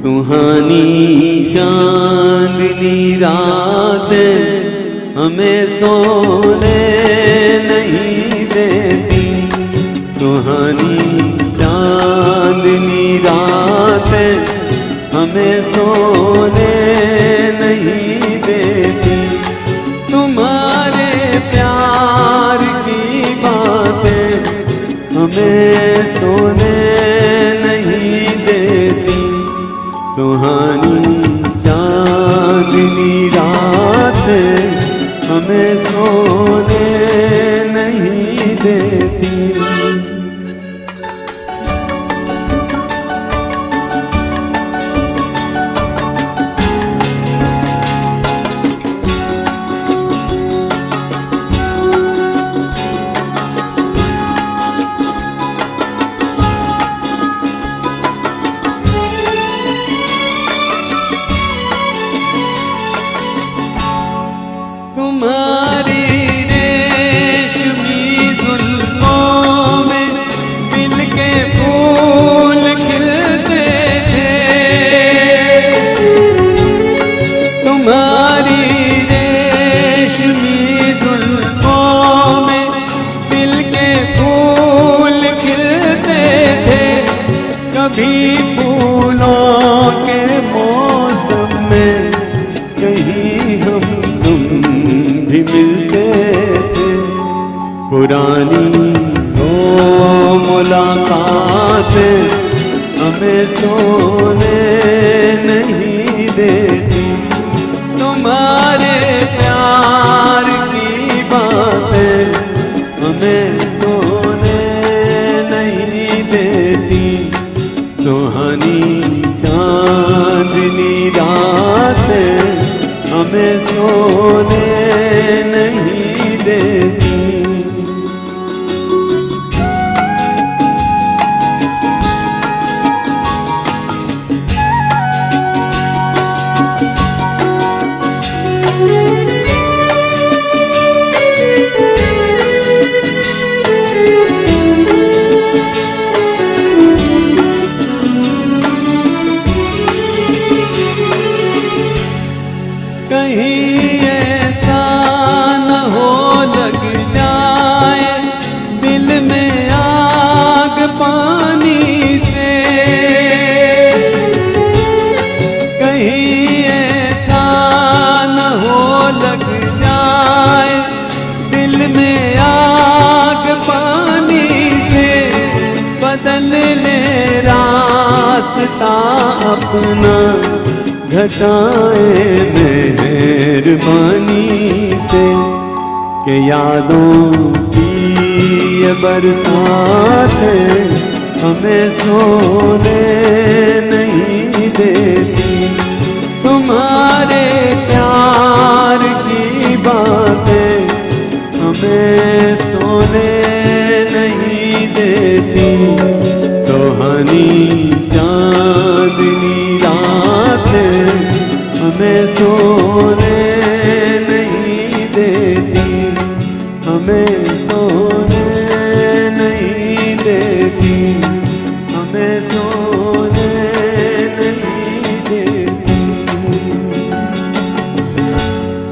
सुहानी चांदनी रात हमें सोने नहीं देती। सुहानी चांदनी रात हमें सोने नहीं देती। तुम्हारे प्यार की बातें हमें सोने नहीं देती। सुहानी चांदनी रात हमें सोने नहीं देती। तुम्हारी रेशमी जुल्फों में दिल के फूल खिलते थे। तुम्हारी रेशमी जुल्फों में दिल के फूल खिलते थे। कभी फूलों के मौसम में कहीं हम भी मिलते थे। पुरानी वो मुलाकात हमें सोने नहीं देती। तुम्हारे प्यार की बातें हमें सोने नहीं देती। सुहानी चांदनी रात हमें सोने नहीं देती। कहीं ऐसा न हो लग जाए दिल में आग पानी से। कहीं ऐसा न हो लग जाए दिल में आग पानी से। बदल ले रास्ता अपना घटाए मेहरबानी से। के यादों की ये बरसात हमें सोने नहीं देती। तुम्हारे प्यार की बातें हमें सोने नहीं देती। सुहानी चांदनी रात हमें सोने